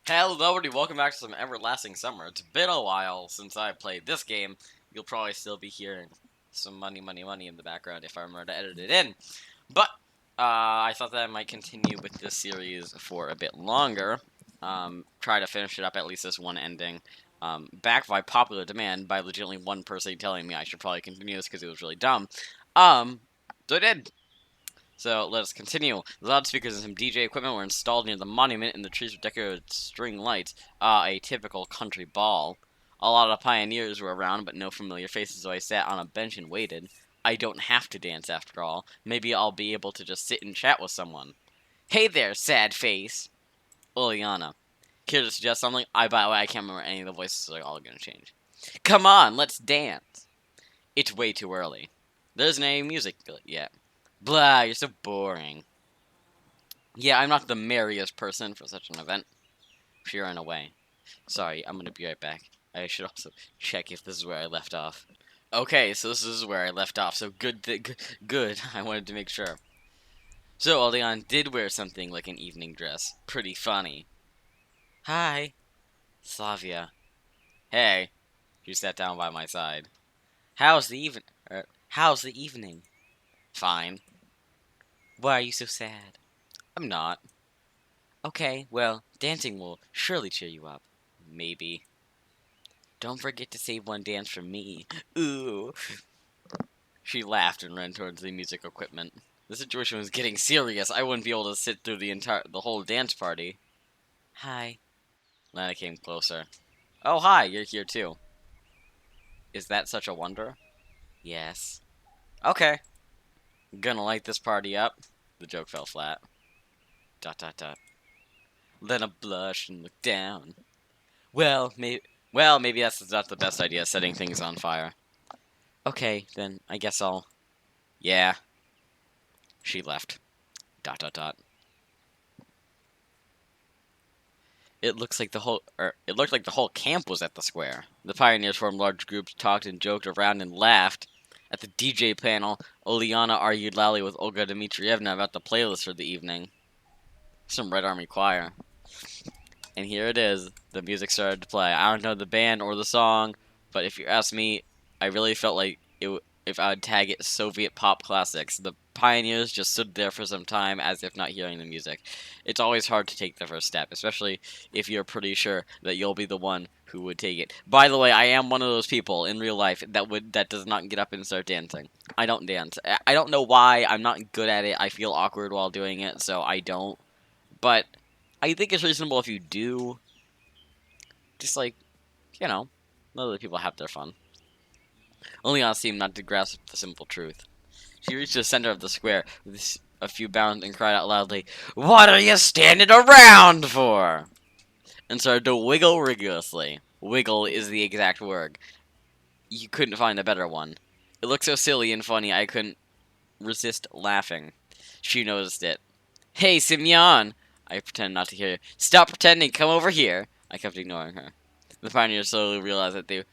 Hello, everybody. Welcome back to some Everlasting Summer. It's been a while since I played this game. You'll probably still be hearing some money, money, money in the background if I remember to edit it in. But I thought that I might continue with this series for a bit longer. Try to finish it up, at least this one ending. Backed by popular demand by legitimately one person telling me I should probably continue this because it was really dumb. So I did. So let us continue. The loudspeakers and some DJ equipment were installed near the monument, and the trees were decorated with string lights. A typical country ball. A lot of pioneers were around, but no familiar faces, so I sat on a bench and waited. I don't have to dance after all. Maybe I'll be able to just sit and chat with someone. Hey there, sad face. Oleana. Care to suggest something? By the way, I can't remember any of the voices, so they're all gonna change. Come on, let's dance. It's way too early. There isn't any music yet. Blah, you're so boring. Yeah, I'm not the merriest person for such an event. Sure, in a way. Sorry, I'm gonna be right back. I should also check if this is where I left off. Okay, so this is where I left off, so good. I wanted to make sure. So, Aldeon did wear something like an evening dress. Pretty funny. Hi. Slavia. Hey. She sat down by my side. How's the evening? Fine. Why are you so sad? I'm not. Okay, well, dancing will surely cheer you up. Maybe. Don't forget to save one dance for me. Ooh. She laughed and ran towards the music equipment. The situation was getting serious. I wouldn't be able to sit through the whole dance party. Hi. Lana came closer. Oh, hi, you're here too. Is that such a wonder? Yes. Okay. Gonna light this party up. The joke fell flat. Dot dot dot. Lena blushed and looked down. Maybe that's not the best idea, setting things on fire. Okay, then I guess I'll... Yeah. She left. Dot dot dot. It looked like the whole camp was at the square. The pioneers formed large groups, talked and joked around and laughed. At the DJ panel, Oleana argued loudly with Olga Dmitrievna about the playlist for the evening. Some Red Army choir. And here it is. The music started to play. I don't know the band or the song, but if you ask me, I really felt like if I would tag it Soviet pop classics. The pioneers just stood there for some time as if not hearing the music. It's always hard to take the first step, especially if you're pretty sure that you'll be the one who would take it. By the way, I am one of those people in real life that does not get up and start dancing. I don't dance. I don't know why. I'm not good at it. I feel awkward while doing it, so I don't. But I think it's reasonable if you do. Just like, you know, let other people have their fun. Oleana seemed not to grasp the simple truth. She reached the center of the square with a few bounds and cried out loudly, "What are you standing around for?" And started to wiggle rigorously. Wiggle is the exact word. You couldn't find a better one. It looked so silly and funny I couldn't resist laughing. She noticed it. Hey, Simeon! I pretended not to hear. Stop pretending, come over here! I kept ignoring her. The pioneers slowly realized that they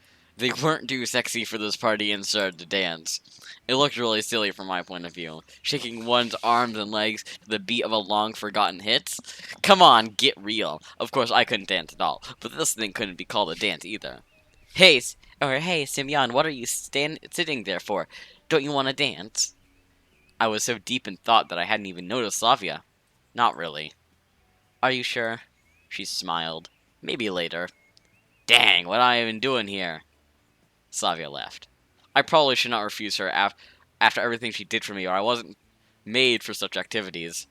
weren't too sexy for this party and started to dance. It looked really silly from my point of view, shaking one's arms and legs to the beat of a long-forgotten hit. Come on, get real. Of course, I couldn't dance at all, but this thing couldn't be called a dance either. Hey, Simeon, what are you sitting there for? Don't you want to dance? I was so deep in thought that I hadn't even noticed Slavia. Not really. Are you sure? She smiled. Maybe later. Dang, what am I even doing here? Slavia left. I probably should not refuse her after everything she did for me, or I wasn't made for such activities.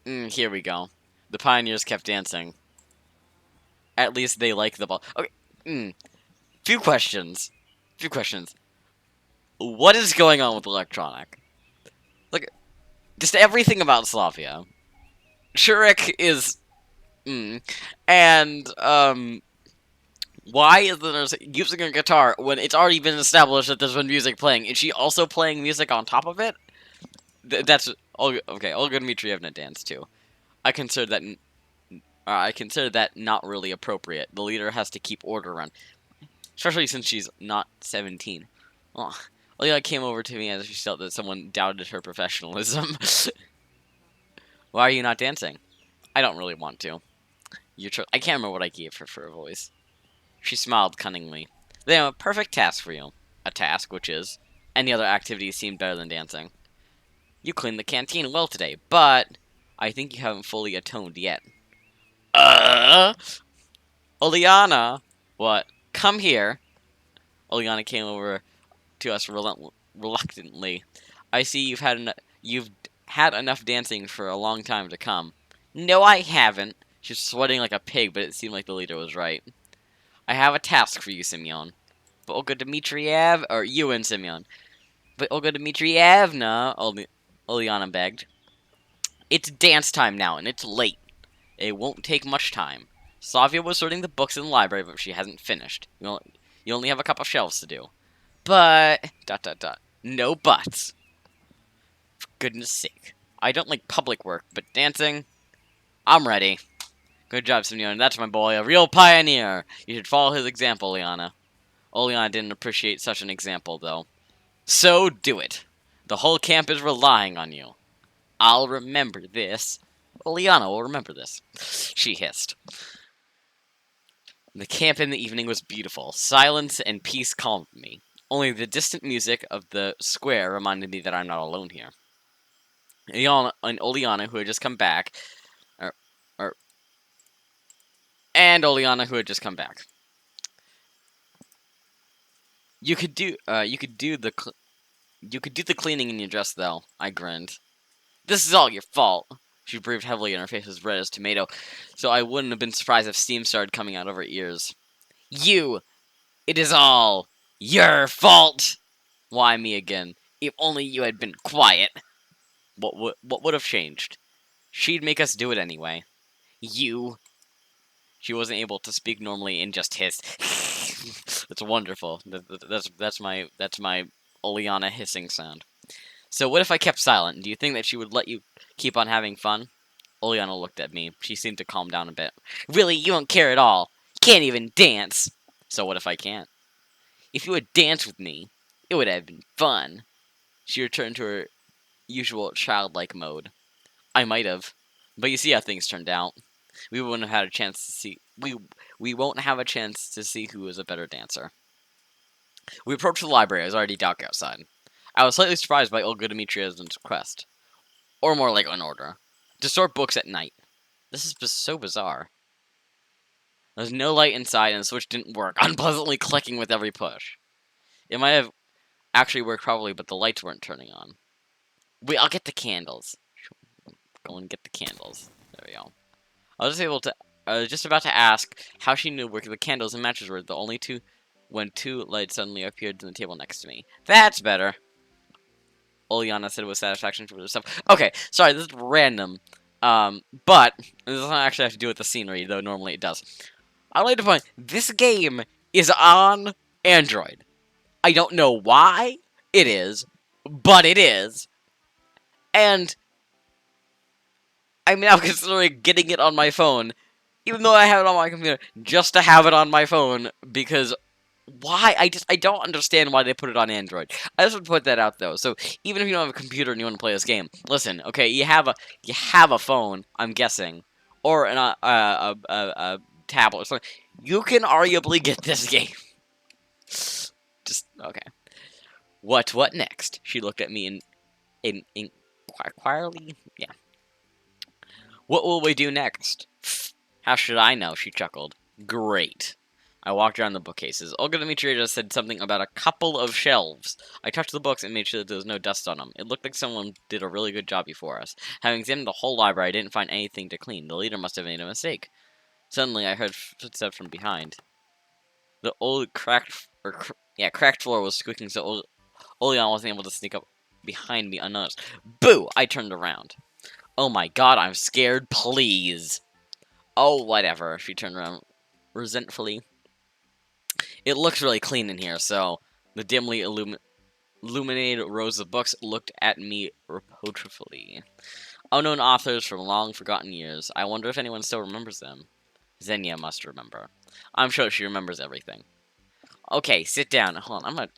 Here we go. The pioneers kept dancing. At least they like the ball. Okay. Few questions. What is going on with Electronic? Look, just everything about Slavia. Shurik is... And, why is the nurse using a guitar when it's already been established that there's been music playing? Is she also playing music on top of it? That's... Okay, Olga Dmitrievna danced too. I consider that not really appropriate. The leader has to keep order around. Especially since she's not 17. Oh, Olga came over to me as she felt that someone doubted her professionalism. Why are you not dancing? I don't really want to. I can't remember what I gave her for a voice. She smiled cunningly. They have a perfect task for you. A task which is, any other activity seemed better than dancing. You cleaned the canteen well today, but I think you haven't fully atoned yet. Uh, Oleana, what? Come here. Oleana came over to us reluctantly. I see you've had enough dancing for a long time to come. No, I haven't. She's sweating like a pig, but it seemed like the leader was right. I have a task for you, Simeon. But Olga Dmitriev, or you and Simeon. But Olga Dmitrievna, Oleana begged. It's dance time now, and it's late. It won't take much time. Slavia was sorting the books in the library, but she hasn't finished. You only have a couple of shelves to do. But... ... No buts. For goodness sake. I don't like public work, but dancing... I'm ready. Good job, Simeon. That's my boy, a real pioneer. You should follow his example, Liana. Oleana didn't appreciate such an example, though. So do it. The whole camp is relying on you. I'll remember this. Oleana will remember this. She hissed. The camp in the evening was beautiful. Silence and peace calmed me. Only the distant music of the square reminded me that I'm not alone here. And Oleana, who had just come back, or and Oleana, who had just come back. You could do the cleaning in your dress, though. I grinned. This is all your fault. She breathed heavily and her face was red as tomato, so I wouldn't have been surprised if steam started coming out of her ears. It is all your fault! Why me again? If only you had been quiet. What would have changed? She'd make us do it anyway. She wasn't able to speak normally and just hissed. That's wonderful. That's my Oleana hissing sound. So what if I kept silent? Do you think that she would let you keep on having fun? Oleana looked at me. She seemed to calm down a bit. Really, you don't care at all. Can't even dance. So what if I can't? If you would dance with me, it would have been fun. She returned to her usual childlike mode. I might have, but you see how things turned out. We wouldn't have had a chance to see. We won't have a chance to see who is a better dancer. We approached the library. It was already dark outside. I was slightly surprised by Olga Dmitrievna's request, or more like an order, to sort books at night. This is so bizarre. There's no light inside, and the switch didn't work, unpleasantly clicking with every push. It might have actually worked probably, but the lights weren't turning on. Wait, I'll get the candles. Go and get the candles. There we go. I was just about to ask how she knew where the candles and matches were. The only two, when two lights suddenly appeared on the table next to me. That's better. Oleana said with satisfaction for herself. Okay, sorry, this is random. But this doesn't actually have to do with the scenery, though normally it does. I'd like to point, this game is on Android. I don't know why it is, but it is. And I'm now considering getting it on my phone, even though I have it on my computer, just to have it on my phone, because why? I don't understand why they put it on Android. I just would put that out, though. So even if you don't have a computer and you want to play this game, listen, okay, you have a phone, I'm guessing, or a tablet or something. You can arguably get this game. Just okay. What next? She looked at me quietly. Yeah. What will we do next? How should I know? She chuckled. Great. I walked around the bookcases. Olga Dmitrievna said something about a couple of shelves. I touched the books and made sure that there was no dust on them. It looked like someone did a really good job before us. Having examined the whole library, I didn't find anything to clean. The leader must have made a mistake. Suddenly, I heard footsteps from behind. The old cracked floor was squeaking, so Oleana wasn't able to sneak up behind me unnoticed. Boo! I turned around. Oh my god, I'm scared, please. Oh, whatever. She turned around resentfully. It looks really clean in here, so the dimly illuminated rows of books looked at me reproachfully. Unknown authors from long forgotten years. I wonder if anyone still remembers them. Xenia must remember. I'm sure she remembers everything. Okay, sit down. Hold on,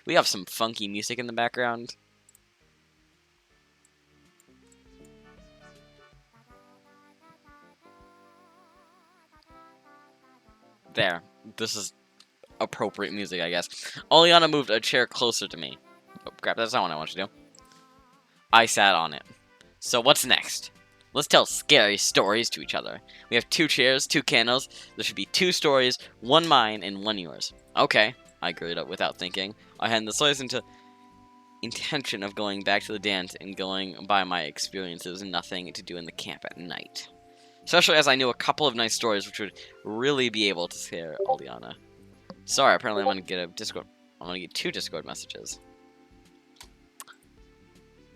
we have some funky music in the background. There. This is appropriate music, I guess. Oleana moved a chair closer to me. Oh, crap, that's not what I want to do. I sat on it. So what's next? Let's tell scary stories to each other. We have 2 chairs, 2 candles. There should be 2 stories, 1 mine and 1 yours. Okay, I agreed up without thinking. I had the slightest intention of going back to the dance and going by my experiences and nothing to do in the camp at night. Especially as I knew a couple of nice stories which would really be able to scare Oleana. Sorry, apparently I'm gonna get 2 Discord messages.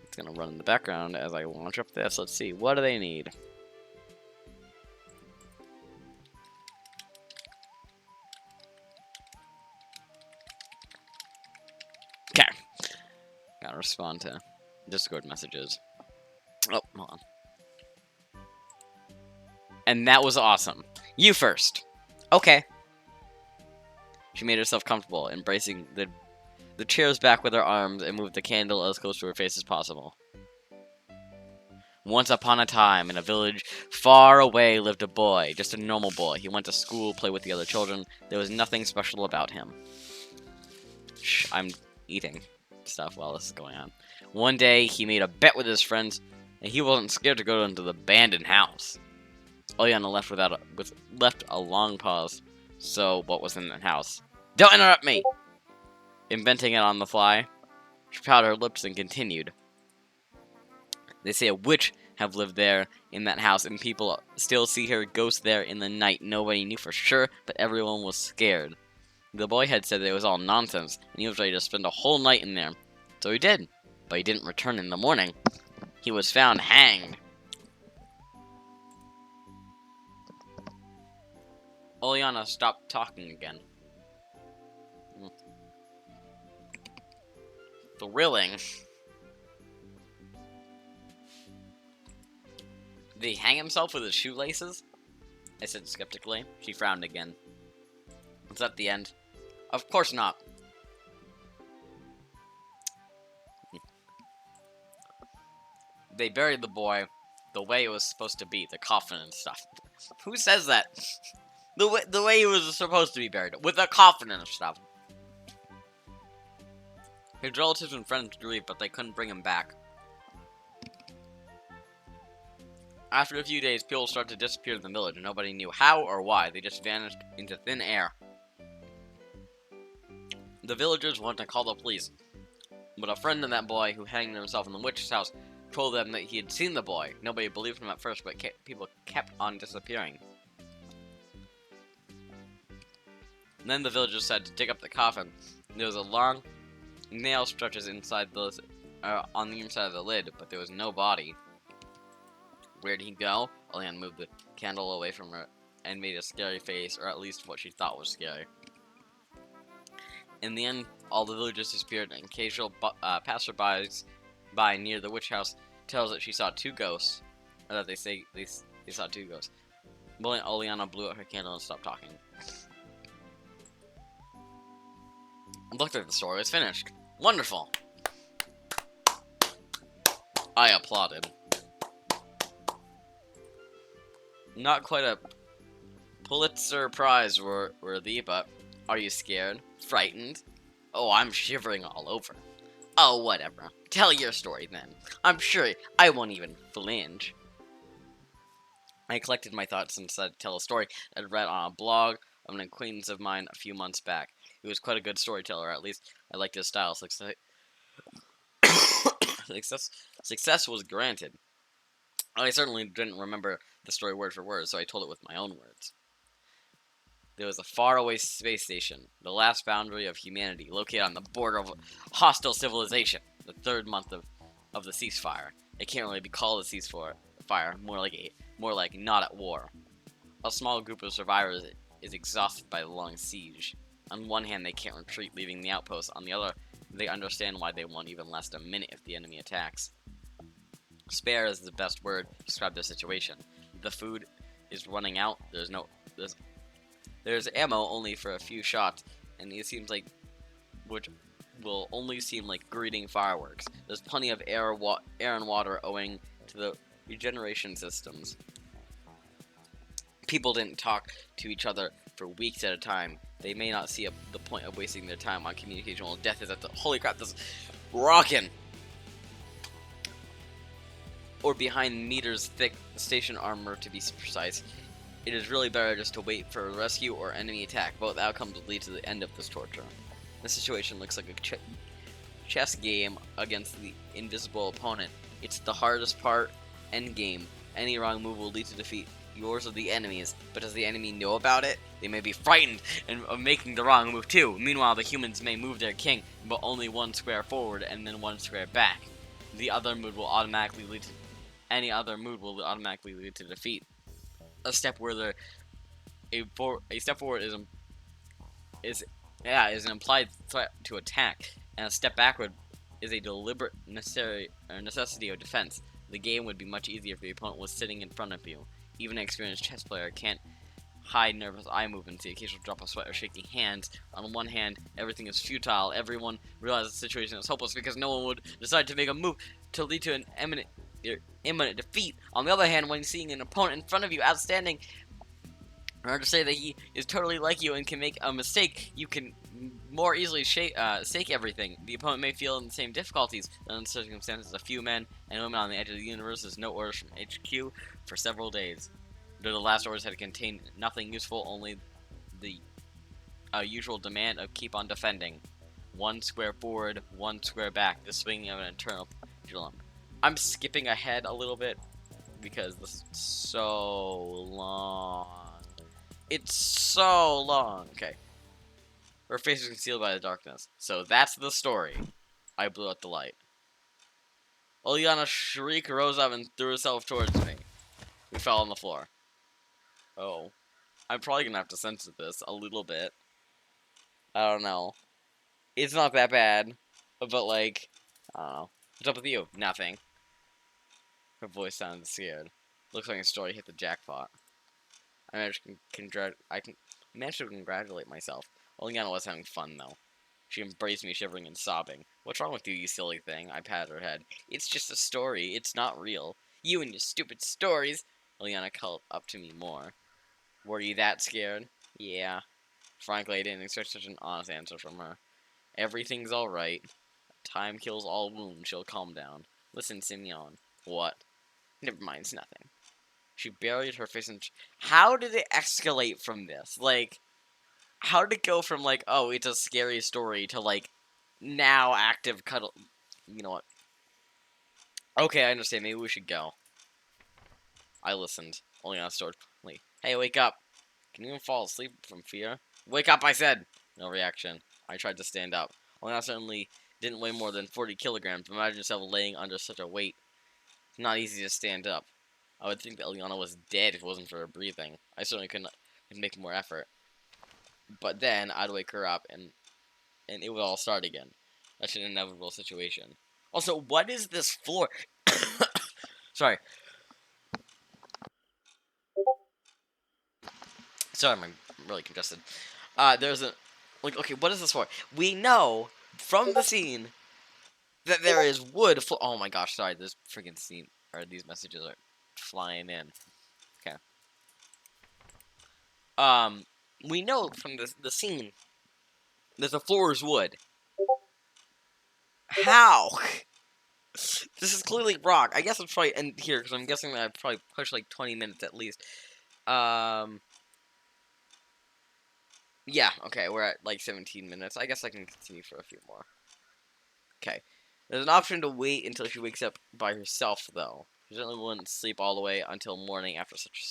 It's gonna run in the background as I launch up this. Let's see, what do they need? Okay. Gotta respond to Discord messages. Oh, hold on. And that was awesome. You first. Okay. She made herself comfortable, embracing the chairs back with her arms and moved the candle as close to her face as possible. Once upon a time, in a village far away, lived a boy, just a normal boy. He went to school, played with the other children. There was nothing special about him. Shh, I'm eating stuff while this is going on. One day, he made a bet with his friends, and he wasn't scared to go into the abandoned house. Oleana left a long pause. So, what was in that house? Don't interrupt me! Inventing it on the fly. She pouted her lips and continued. They say a witch have lived there in that house, and people still see her ghost there in the night. Nobody knew for sure, but everyone was scared. The boy had said that it was all nonsense, and he was ready to spend a whole night in there. So he did, but he didn't return in the morning. He was found hanged. Oleana stopped talking again. Thrilling. Did he hang himself with his shoelaces? I said skeptically. She frowned again. Was that the end? Of course not. They buried the boy the way it was supposed to be, the coffin and stuff. Who says that? The way he was supposed to be buried, with a coffin and stuff. His relatives and friends grieved, but they couldn't bring him back. After a few days, people started to disappear in the village, and nobody knew how or why. They just vanished into thin air. The villagers wanted to call the police, but a friend of that boy who hanged himself in the witch's house told them that he had seen the boy. Nobody believed him at first, but people kept on disappearing. And then the villagers decided to dig up the coffin. There was a long nail stretches inside on the inside of the lid, but there was no body. Where'd he go? Oleana moved the candle away from her and made a scary face, or at least what she thought was scary. In the end, all the villagers disappeared, and occasional passerbys by near the witch house tells that she saw 2 ghosts, or that they say they saw 2 ghosts. Oleana blew out her candle and stopped talking. Looked like the story was finished. Wonderful! I applauded. Not quite a Pulitzer Prize worthy, but are you scared? Frightened? Oh, I'm shivering all over. Oh, whatever. Tell your story then. I'm sure I won't even flinch. I collected my thoughts and decided to tell a story that I'd read on a blog of an acquaintance of mine a few months back. He was quite a good storyteller, at least I liked his style. Success was granted. I certainly didn't remember the story word for word, so I told it with my own words. There was a faraway space station, the last boundary of humanity, located on the border of a hostile civilization, the 3rd month of the ceasefire. It can't really be called a ceasefire, more like not at war. A small group of survivors is exhausted by the long siege. On one hand, they can't retreat, leaving the outpost. On the other, they understand why they won't even last a minute if the enemy attacks. Spare is the best word to describe their situation. The food is running out. There's ammo only for a few shots, and it seems like which will only seem like greeting fireworks. There's plenty of air and water owing to the regeneration systems. People didn't talk to each other for weeks at a time. They may not see the point of wasting their time on communication while death is at the... Holy crap, this is rockin'! Or behind meters thick station armor, to be precise. It is really better just to wait for a rescue or enemy attack. Both outcomes will lead to the end of this torture. This situation looks like a chess game against the invisible opponent. It's the hardest part, end game. Any wrong move will lead to defeat, yours or the enemy's. But does the enemy know about it? They may be frightened of making the wrong move too. Meanwhile, the humans may move their king, but only one square forward and then one square back. The other move will automatically lead to Any other move will automatically lead to defeat. A step forward is an implied threat to attack, and a step backward is a deliberate necessity of defense. The game would be much easier if the opponent was sitting in front of you. Even an experienced chess player can't hide nervous eye movements, the occasional drop of sweat, or shaking hands. On one hand, everything is futile. Everyone realizes the situation is hopeless because no one would decide to make a move to lead to an imminent defeat. On the other hand, when seeing an opponent in front of you outstanding, in order to say that he is totally like you and can make a mistake, you can more easily stake everything. The opponent may feel in the same difficulties. In circumstances, a few men and women on the edge of the universe is no orders from HQ for several days. Though the last orders had contained nothing useful, only the usual demand of keep on defending. One square forward, one square back, the swinging of an eternal pendulum. I'm skipping ahead a little bit because this is so long. It's so long. Okay. Her face is concealed by the darkness. So that's the story. I blew out the light. Oleana shrieked, rose up, and threw herself towards me. We fell on the floor. Oh. I'm probably gonna have to censor this a little bit. I don't know. It's not that bad. But like, I don't know. What's up with you? Nothing. Her voice sounded scared. Looks like a story hit the jackpot. I managed to congratulate myself. Oleana was having fun, though. She embraced me, shivering and sobbing. What's wrong with you, you silly thing? I patted her head. It's just a story. It's not real. You and your stupid stories. Oleana called up to me more. Were you that scared? Yeah. Frankly, I didn't expect such an honest answer from her. Everything's alright. Time kills all wounds. She'll calm down. Listen, Simeon. What? Never mind, it's nothing. She buried her face in... How did it escalate from this? Like, how did it go from, like, oh, it's a scary story to, like, now active cuddle... You know what? Okay, I understand. Maybe we should go. I listened. Only on stored. Hey, wake up. Can you even fall asleep from fear? Wake up, I said! No reaction. I tried to stand up. Only I certainly didn't weigh more than 40 kilograms. Imagine yourself laying under such a weight. It's not easy to stand up. I would think that Oleana was dead if it wasn't for her breathing. I certainly couldn't make more effort. But then, I'd wake her up, and it would all start again. That's an inevitable situation. Also, what is this floor? Sorry. Sorry, I'm really congested. There's a... Like, okay, what is this for? We know, from the scene, that there is wood... Oh my gosh, sorry, this freaking scene... Or these messages are flying in. Okay. We know from the scene that the floor is wood. How? This is clearly rock. I guess I'll probably end here, because I'm guessing that I'd probably push like 20 minutes at least. Yeah, okay, we're at like 17 minutes. I guess I can continue for a few more. Okay. There's an option to wait until she wakes up by herself, though. She certainly wouldn't sleep all the way until morning after such a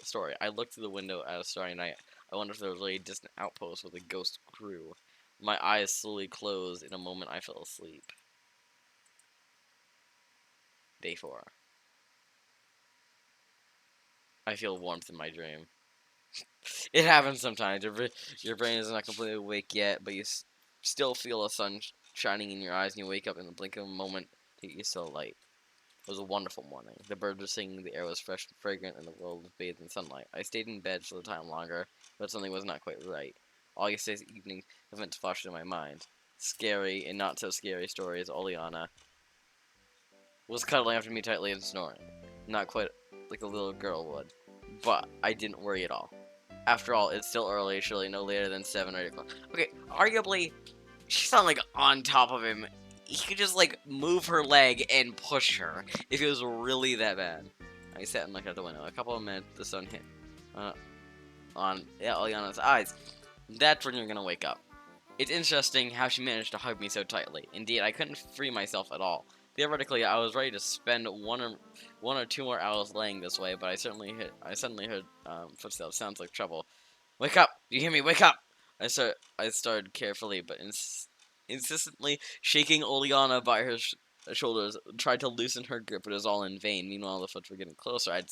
story. I looked through the window at a starry night. I wonder if there was really a distant outpost with a ghost crew. My eyes slowly closed. In a moment, I fell asleep. Day 4. I feel warmth in my dream. It happens sometimes. Your brain is not completely awake yet, but you still feel the sun shining in your eyes, and you wake up in the blink of a moment to get used to the light. It was a wonderful morning. The birds were singing, the air was fresh and fragrant, and the world was bathed in sunlight. I stayed in bed for a time longer, but something was not quite right. All yesterday's evening events flashed in my mind. Scary and not so scary stories. Oleana was cuddling after me tightly and snoring. Not quite like a little girl would. But I didn't worry at all. After all, it's still early, surely no later than 7 or 8 o'clock. Okay, arguably, she's not, like, on top of him. He could just, like, move her leg and push her if it was really that bad. I sat and looked out the window. A couple of minutes, the sun hit on Eliana's eyes. That's when you're gonna wake up. It's interesting how she managed to hug me so tightly. Indeed, I couldn't free myself at all. Theoretically, I was ready to spend one or two more hours laying this way, but I suddenly heard footsteps. Sounds like trouble. Wake up! You hear me? Wake up! I started carefully, but insistently shaking Oleana by her shoulders, tried to loosen her grip, but it was all in vain. Meanwhile, the foots were getting closer. I'd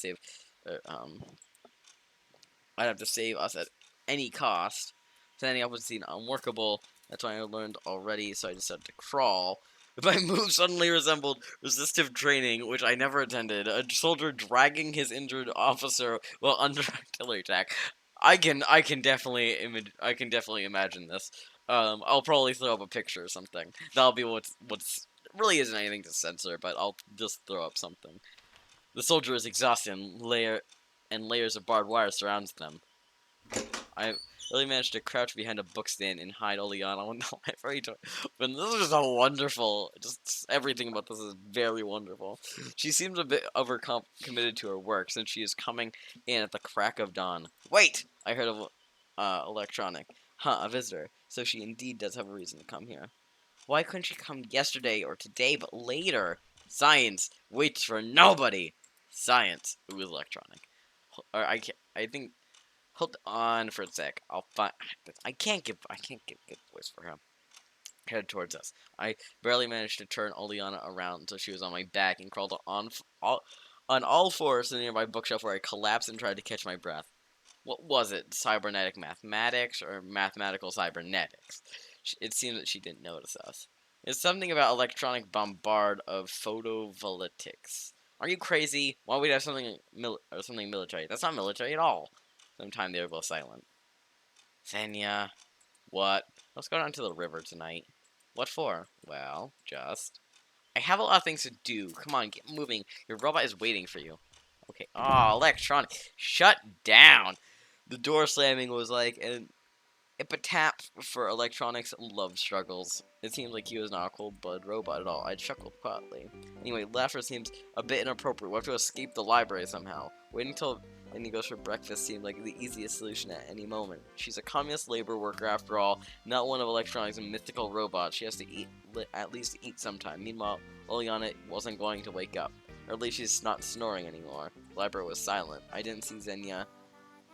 have to save us at any cost. Standing up would seem unworkable. That's why I learned already, so I decided to crawl. My move suddenly resembled resistive training, which I never attended. A soldier dragging his injured officer while under artillery attack. I can definitely imagine this. I'll probably throw up a picture or something. That'll be what's really isn't anything to censor, but I'll just throw up something. The soldier is exhausted, and layers of barbed wire surrounds them. I really managed to crouch behind a bookstand and hide Oleana. Oh no, I've already told. But this is just a wonderful. Just everything about this is very wonderful. She seems a bit committed to her work since she is coming in at the crack of dawn. Wait! I heard of electronic. Huh, a visitor. So she indeed does have a reason to come here. Why couldn't she come yesterday or today, but later? Science waits for nobody. Science. It was electronic. Or I think. Hold on for a sec. I'll find. I can't give good voice for him. Headed towards us. I barely managed to turn Oleana around until she was on my back and crawled on all fours to the nearby bookshelf where I collapsed and tried to catch my breath. What was it? Cybernetic mathematics or mathematical cybernetics? It seemed that she didn't notice us. It's something about electronic bombard of photovoltaics. Are you crazy? Why would we have something military? That's not military at all. Sometime they were both silent. Xenia, what? Let's go down to the river tonight. What for? Well, just. I have a lot of things to do. Come on, get moving. Your robot is waiting for you. Okay. Oh, electronic. Shut down. The door slamming was like an epitaph for electronics love struggles. It seemed like he was not a cold-blooded robot at all. I chuckled quietly. Anyway, laughter seems a bit inappropriate. We have to escape the library somehow. Waiting until he goes for breakfast seemed like the easiest solution at any moment. She's a communist labor worker after all, not one of electronics' mythical robots. She has to at least eat sometime. Meanwhile, Oleana wasn't going to wake up. Or at least she's not snoring anymore. The library was silent. I didn't see Xenia,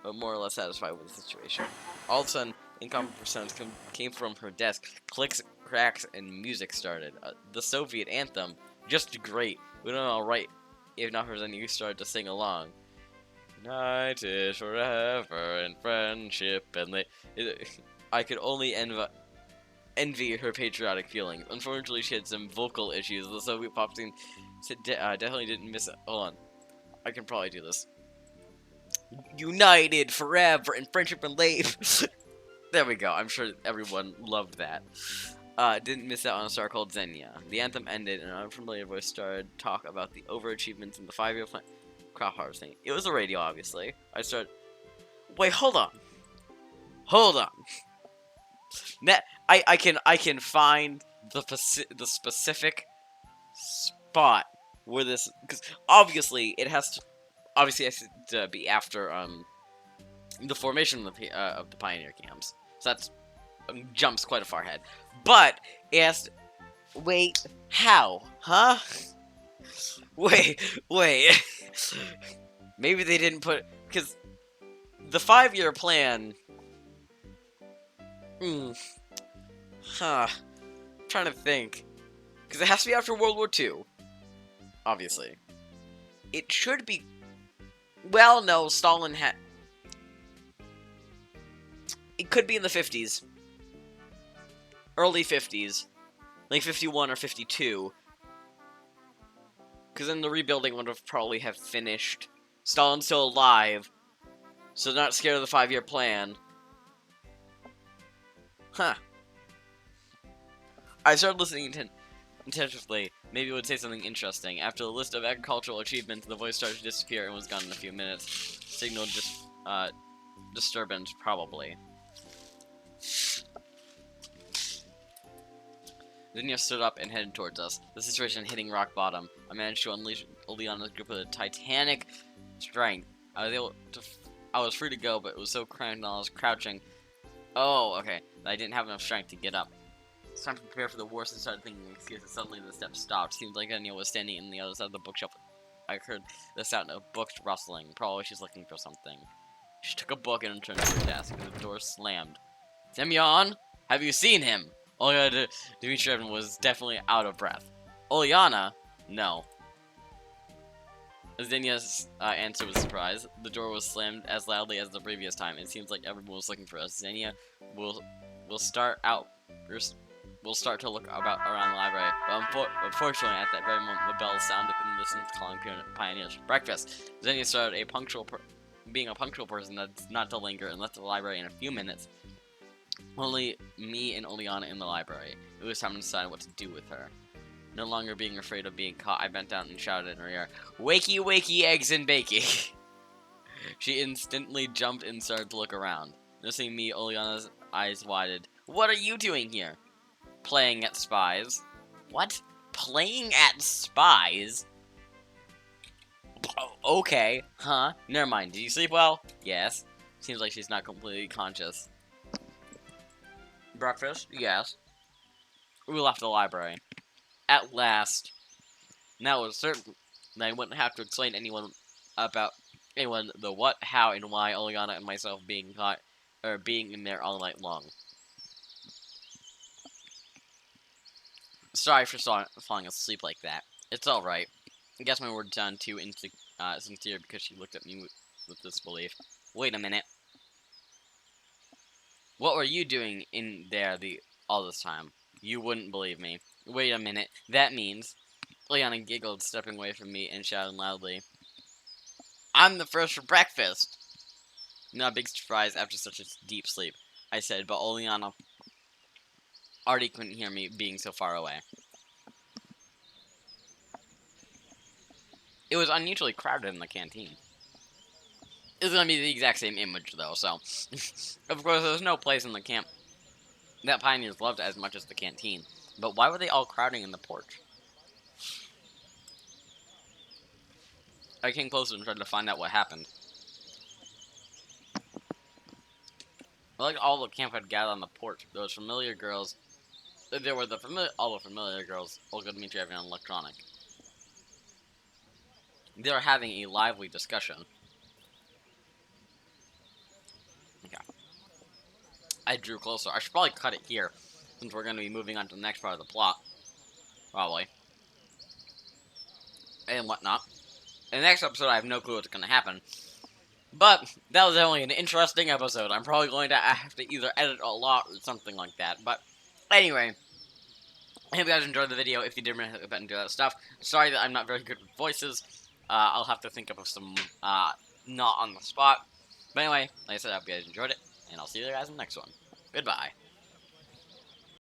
but more or less satisfied with the situation. All of a sudden, incomparable sounds came from her desk. Clicks, cracks, and music started. The Soviet anthem. Just great. We don't know right if not for Xenia, you started to sing along. Night is forever in friendship, and I could only envy her patriotic feelings. Unfortunately, she had some vocal issues. The Soviet pop scene definitely didn't miss it. Hold on. I can probably do this. United forever in friendship and love. There we go. I'm sure everyone loved that. Didn't miss out on a star called Xenia. The anthem ended, and an unfamiliar voice started talk about the overachievements in the 5-year plan. Crop harvesting. It was the radio, obviously. Wait, hold on. Hold on. I can find the specific spot where this, because obviously it has to be after the formation of the pioneer camps. So that's jumps quite a far ahead. But it has to, wait, how? Huh? Wait. Maybe they didn't put, because the 5-year plan. I'm trying to think, because it has to be after World War II. Obviously, it should be. Well, no, Stalin had. It could be in the 50s, early 50s, like 51 or 52. Because then the rebuilding would have probably have finished. Stalin's still alive, so they're not scared of the 5-year plan. Huh. I started listening attentively. Maybe it would say something interesting. After the list of agricultural achievements, the voice started to disappear and was gone in a few minutes. Signal just disturbance, probably. Zinnia stood up and headed towards us, the situation hitting rock bottom. I managed to unleash Oleana's grip with a titanic strength. I was free to go, but it was so cramped while I was crouching. Oh, okay. I didn't have enough strength to get up. It's time to prepare for the worst and started thinking excuses. Suddenly the steps stopped. Seemed like Anya was standing in the other side of the bookshelf. I heard the sound of books rustling. Probably she's looking for something. She took a book and returned to her desk, and the door slammed. Semyon, have you seen him? Olga Dmitrievna was definitely out of breath. Oleana? No. Xenia's answer was surprise. The door was slammed as loudly as the previous time. It seems like everyone was looking for us. Xenia will start to look around the library. But unfortunately, at that very moment, the bell sounded in the distance, calling pioneers for breakfast. Xenia started being a punctual person that's not to linger and left the library in a few minutes. Only me and Oleana in the library. It was time to decide what to do with her. No longer being afraid of being caught, I bent down and shouted in her ear, "Wakey, wakey, eggs and bakey!" She instantly jumped and started to look around. Noticing me, Oleana's eyes widened. "What are you doing here?" "Playing at spies." "What? Playing at spies?" "Okay, huh? Never mind. Did you sleep well?" "Yes." Seems like she's not completely conscious. "Breakfast?" "Yes." We left the library. At last. Now it was certain that I wouldn't have to explain to anyone the what, how, and why Oleana and myself being caught, or being in there all night long. Sorry for falling asleep like that. It's alright. I guess my words sound too sincere because she looked at me with disbelief. Wait a minute. What were you doing in there all this time? You wouldn't believe me. Wait a minute. That means... Oleana giggled, stepping away from me and shouting loudly, "I'm the first for breakfast!" Not a big surprise after such a deep sleep, I said, but Oleana already couldn't hear me being so far away. It was unusually crowded in the canteen. It's going to be the exact same image, though, so... Of course, there's no place in the camp that pioneers loved as much as the canteen. But why were they all crowding in the porch? I came closer and tried to find out what happened. Like all the camp had gathered on the porch, those familiar girls... There were all the familiar girls, Olga Dmitrievna and Electronic. They were having a lively discussion. Okay. I drew closer. I should probably cut it here, since we're going to be moving on to the next part of the plot. Probably. And whatnot. In the next episode, I have no clue what's going to happen. But, that was only an interesting episode. I'm probably going to have to either edit a lot or something like that. But, anyway. I hope you guys enjoyed the video. If you did, remember to hit the button and do that stuff. Sorry that I'm not very good with voices. I'll have to think of some, not on the spot. But anyway, like I said, I hope you guys enjoyed it. And I'll see you guys in the next one. Goodbye.